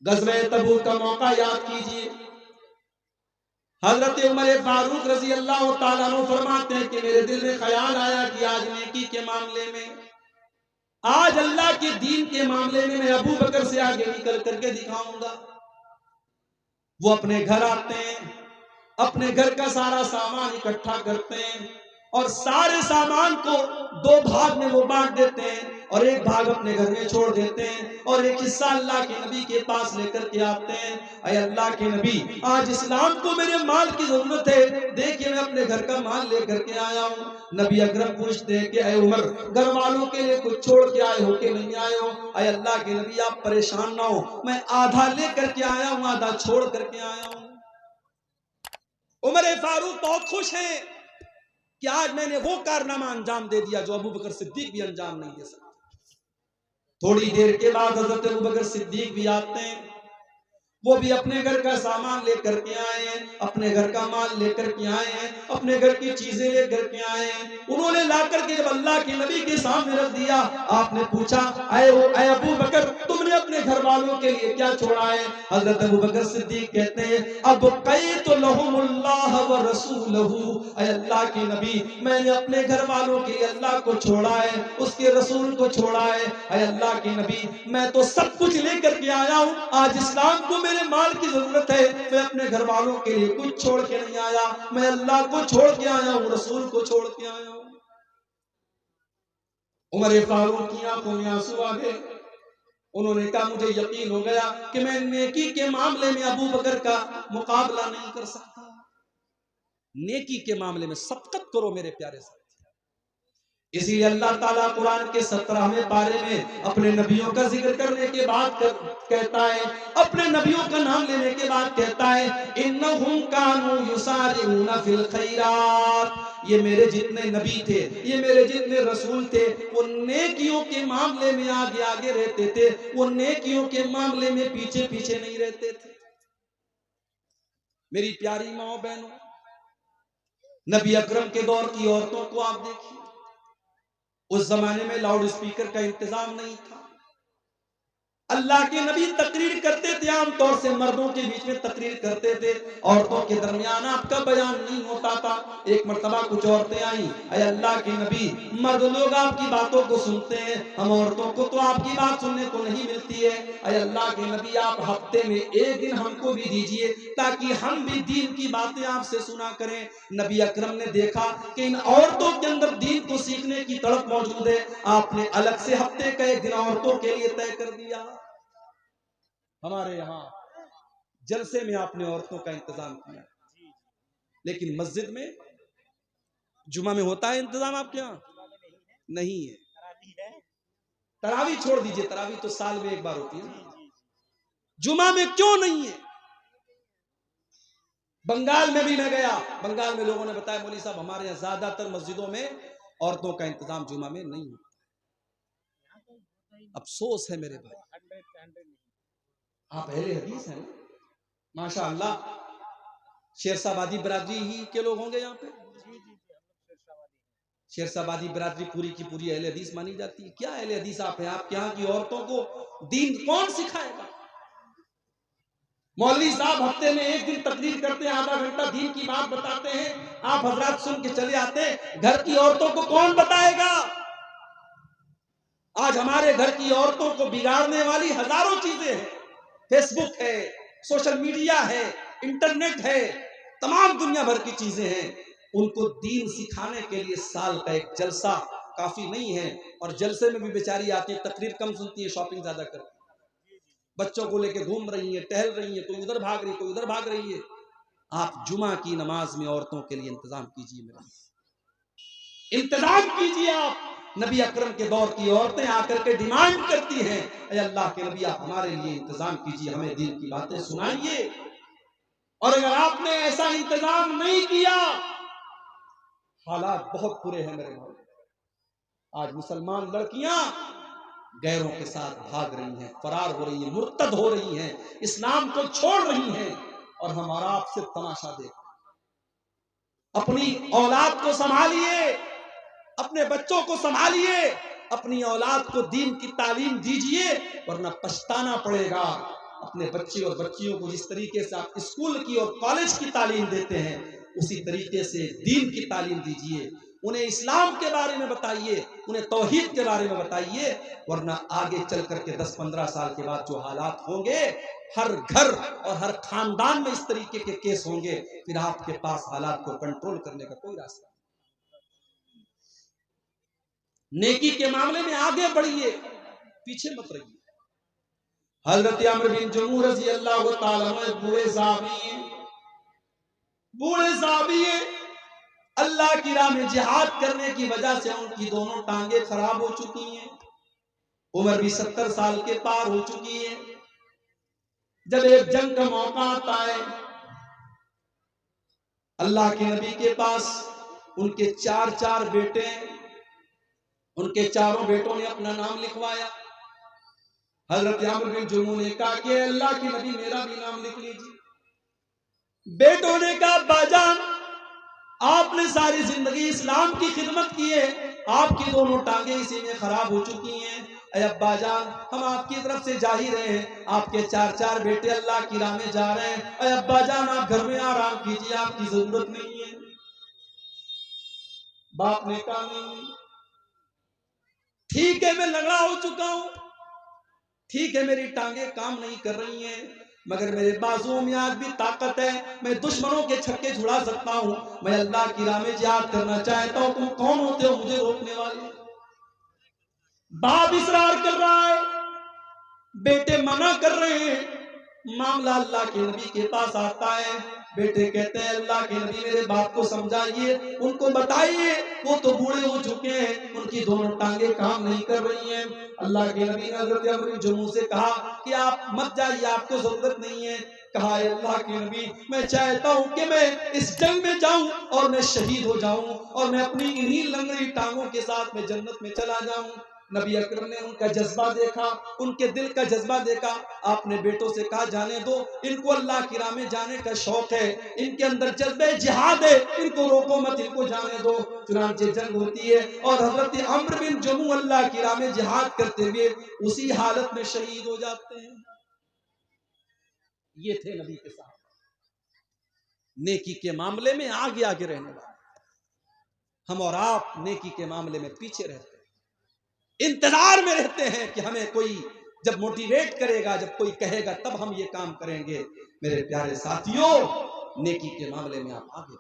غزوہ تبوک کا موقع یاد کیجئے، حضرت عمر فاروق رضی اللہ تعالیٰ عنہ فرماتے ہیں کہ میرے دل میں خیال آیا کہ آج نیکی کے معاملے میں، آج اللہ کے دین کے معاملے میں ابو بکر سے آگے نکل کر کے دکھاؤں گا۔ وہ اپنے گھر آتے ہیں، اپنے گھر کا سارا سامان اکٹھا کرتے ہیں اور سارے سامان کو دو بھاگ میں وہ بانٹ دیتے ہیں اور ایک بھاگ اپنے گھر میں چھوڑ دیتے ہیں اور ایک حصہ اللہ کے نبی کے پاس لے کر کے آتے ہیں۔ اے اللہ کے نبی، آج اسلام کو میرے مال کی ضرورت ہے، دیکھیے میں اپنے گھر کا مال لے کر کے آیا ہوں۔ نبی اکرم پوچھتے ہیں کہ اے عمر، گھر والوں کے لیے کچھ چھوڑ کے آئے ہو کہ نہیں آئے ہو؟ اے اللہ کے نبی آپ پریشان نہ ہو، میں آدھا لے کر کے آیا ہوں، آدھا چھوڑ کر کے آیا ہوں۔ عمر فاروق بہت خوش ہیں کہ آج میں نے وہ کارنامہ انجام دے دیا جو ابو بکر صدیق بھی انجام نہیں دے سکتا۔ تھوڑی دیر کے بعد حضرت ابو بکر صدیق بھی آتے ہیں، وہ بھی اپنے گھر کا سامان لے کر کے آئے ہیں، اپنے گھر کا مال لے کر کے آئے ہیں، اپنے گھر کی چیزیں لے کر کے آئے ہیں۔ انہوں نے لا کر کے جب اللہ کے نبی کے سامنے رکھ دیا، آپ نے پوچھا اے ابو بکر، تم نے اپنے گھر والوں کے لیے کیا چھوڑا ہے؟ حضرت ابو بکر صدیق کہتے ہیں ابقیت لہم اللہ ورسولہ، اے اللہ کے نبی، میں نے اپنے گھر والوں کے لیے اللہ کو چھوڑا ہے، اس کے رسول کو چھوڑا ہے۔ اے اللہ کے نبی، میں تو سب کچھ لے کر کے آیا ہوں، آج اسلام کو میرے مال کی ضرورت ہے، میں اپنے گھر والوں کے لیے کچھ چھوڑ کے نہیں آیا، میں اللہ کو چھوڑ کے آیا ہوں، رسول کو چھوڑ کے آیا ہوں۔ عمر فاروق کی آنکھوں میں آنسو آ گئے، انہوں نے کہا مجھے یقین ہو گیا کہ میں نیکی کے معاملے میں ابو بکر کا مقابلہ نہیں کر سکتا۔ نیکی کے معاملے میں سبقت کرو میرے پیارے ساتھی۔ اسی لیے اللہ تعالیٰ قرآن کے 17ویں پارے میں اپنے نبیوں کا ذکر کرنے کے بعد کہتا ہے، اپنے نبیوں کا نام لینے کے بعد کہتا ہے انہم کانوا یسارعون فی الخیرات، یہ میرے جتنے نبی تھے، یہ میرے جتنے رسول تھے، وہ نیکیوں کے معاملے میں آگے آگے رہتے تھے، وہ نیکیوں کے معاملے میں پیچھے پیچھے نہیں رہتے تھے۔ میری پیاری ماں بہنوں، نبی اکرم کے دور کی عورتوں کو آپ دیکھیے، اس زمانے میں لاؤڈ اسپیکر کا انتظام نہیں تھا، اللہ کے نبی تقریر کرتے تھے، عام طور سے مردوں کے بیچ میں تقریر کرتے تھے، عورتوں کے درمیان آپ کا بیان نہیں ہوتا تھا۔ ایک مرتبہ کچھ عورتیں آئیں، اے اللہ کے نبی، مرد لوگ آپ کی باتوں کو سنتے ہیں، ہم عورتوں کو تو آپ کی بات سننے کو نہیں ملتی ہے، اے اللہ کے نبی آپ ہفتے میں ایک دن ہم کو بھی دیجئے تاکہ ہم بھی دین کی باتیں آپ سے سنا کریں۔ نبی اکرم نے دیکھا کہ ان عورتوں کے اندر دین کو سیکھنے کی تڑپ موجود ہے، آپ نے الگ سے ہفتے کا ایک دن عورتوں کے لیے طے کر دیا۔ ہمارے یہاں جلسے میں آپ نے عورتوں کا انتظام کیا، لیکن مسجد میں جمعہ میں ہوتا ہے انتظام آپ کے یہاں؟ نہیں ہے۔ تراویح چھوڑ دیجئے، تراویح تو سال میں ایک بار ہوتی ہے، جمعہ میں کیوں نہیں ہے؟ بنگال میں بھی میں گیا، بنگال میں لوگوں نے بتایا مولوی صاحب ہمارے یہاں زیادہ تر مسجدوں میں عورتوں کا انتظام جمعہ میں نہیں ہوتا۔ افسوس ہے میرے بھائی، آپ اہل حدیث ہیں ماشاءاللہ، شیرشاہ آبادی برادری ہی کے لوگ ہوں گے یہاں پہ؟ شیرشاہ آبادی برادری پوری کی پوری اہل حدیث مانی جاتی ہے۔ کیا اہل حدیث آپ ہیں؟ آپ کے یہاں کی عورتوں کو دین کون سکھائے گا؟ مولوی صاحب ہفتے میں ایک دن تقریر کرتے ہیں، آدھا گھنٹہ دین کی بات بتاتے ہیں، آپ حضرات سن کے چلے آتے ہیں، گھر کی عورتوں کو کون بتائے گا؟ آج ہمارے گھر کی عورتوں کو بگاڑنے والی ہزاروں چیزیں ہیں، فیس بک ہے، سوشل میڈیا ہے، انٹرنیٹ ہے، تمام دنیا بھر کی چیزیں ہیں، ان کو دین سکھانے کے لیے سال کا ایک جلسہ کافی نہیں ہے، اور جلسے میں بھی بیچاری آتی ہے، تقریر کم سنتی ہے، شاپنگ زیادہ کرتی ہے، بچوں کو لے کے گھوم رہی ہیں، ٹہل رہی ہیں، کوئی ادھر بھاگ رہی ہے، کوئی ادھر بھاگ رہی ہے۔ آپ جمعہ کی نماز میں عورتوں کے لیے انتظام کیجیے، میرا انتظام کیجیے۔ آپ نبی اکرم کے دور کی عورتیں آ کر کے ڈیمانڈ کرتی ہیں، اے اللہ کے نبی آپ ہمارے لیے انتظام کیجیے، ہمیں دین کی باتیں سنائیے۔ اور اگر آپ نے ایسا انتظام نہیں کیا، حالات بہت برے ہیں میرے بھائی۔ آج مسلمان لڑکیاں غیروں کے ساتھ بھاگ رہی ہیں، فرار ہو رہی ہیں، مرتد ہو رہی ہیں، اسلام کو چھوڑ رہی ہیں، اور ہمارا آپ سے تماشا دیکھ۔ اپنی اولاد کو سنبھالیے، اپنے بچوں کو سنبھالیے، اپنی اولاد کو دین کی تعلیم دیجیے، ورنہ پچھتانا پڑے گا۔ اپنے بچے اور بچیوں کو جس طریقے سے آپ اسکول کی اور کالج کی تعلیم دیتے ہیں اسی طریقے سے دین کی تعلیم دیجیے، انہیں اسلام کے بارے میں بتائیے، انہیں توحید کے بارے میں بتائیے، ورنہ آگے چل کر کے 10-15 سال کے بعد جو حالات ہوں گے، ہر گھر اور ہر خاندان میں اس طریقے کے کیس ہوں گے، پھر آپ کے پاس حالات کو کنٹرول کرنے کا کوئی راستہ نہیں۔ نیکی کے معاملے میں آگے بڑھیے، پیچھے مت رہیے۔ حضرت عمرو بن جموح رضی اللہ تعالیٰ عنہ بوڑھے صحابی ہیں، اللہ کی راہ میں جہاد کرنے کی وجہ سے ان کی دونوں ٹانگیں خراب ہو چکی ہیں، عمر بھی 70 سال کے پار ہو چکی ہے۔ جب ایک جنگ کا موقع آتا ہے، اللہ کے نبی کے پاس ان کے چار بیٹے ہیں، ان کے چاروں بیٹوں نے اپنا نام لکھوایا۔ حضرت عمرو بن جموح نے کہا کہ اللہ کے نبی میرا بھی نام لکھ لیجیے۔ بیٹوں نے کہا ابا جان آپ نے ساری زندگی اسلام کی خدمت کی ہے، آپ کی دونوں ٹانگیں اسی میں خراب ہو چکی ہیں، اے ابا جان ہم آپ کی طرف سے جا ہی رہے ہیں، آپ کے چار بیٹے اللہ کی راہ میں جا رہے ہیں، اے ابا جان آپ گھر میں آرام کیجیے، آپ کی ضرورت نہیں ہے۔ باپ نے کہا نہیں، ٹھیک ہے میں لنگڑا ہو چکا ہوں، ٹھیک ہے میری ٹانگیں کام نہیں کر رہی ہیں، مگر میرے بازوؤں میں آج بھی طاقت ہے، میں دشمنوں کے چھکے چھڑا سکتا ہوں، میں اللہ کی راہ میں جہاد کرنا چاہتا ہوں، تم کون ہوتے ہو مجھے روکنے والے؟ باپ اصرار کر رہا ہے، بیٹے منع کر رہے ہیں، معاملہ اللہ کے نبی کے پاس آتا ہے، بیٹے کہتے ہیں اللہ کے نبی میرے باپ کو سمجھائیے، ان کو بتائیے، وہ تو بوڑھے ہو چکے ہیں، ان کی دونوں ٹانگیں کام نہیں کر رہی ہیں۔ اللہ کے نبی نے حضرت عمرو بن جموح سے کہا کہ آپ مت جائیے، آپ کو ضرورت نہیں ہے۔ کہا اے اللہ کے نبی میں چاہتا ہوں کہ میں اس جنگ میں جاؤں اور میں شہید ہو جاؤں اور میں اپنی انہی لنگڑی ٹانگوں کے ساتھ میں جنت میں چلا جاؤں۔ نبی اکرم نے ان کا جذبہ دیکھا، ان کے دل کا جذبہ دیکھا، آپ نے بیٹوں سے کہا جانے دو، ان کو اللہ کی راہ میں جانے کا شوق ہے، ان کے اندر جذبہ جہاد ہے، ان کو روکو مت، ان کو جانے دو۔ چنانچہ جنگ ہوتی ہے اور حضرت عمرو بن جموح اللہ کی راہ میں جہاد کرتے ہوئے اسی حالت میں شہید ہو جاتے ہیں۔ یہ تھے نبی کے ساتھ نیکی کے معاملے میں آگے رہنے والے۔ ہم اور آپ نیکی کے معاملے میں پیچھے رہتے ہیں، انتظار میں رہتے ہیں کہ ہمیں کوئی جب موٹیویٹ کرے گا، جب کوئی کہے گا تب ہم یہ کام کریں گے۔ میرے پیارے ساتھیوں، نیکی کے معاملے میں آپ آگے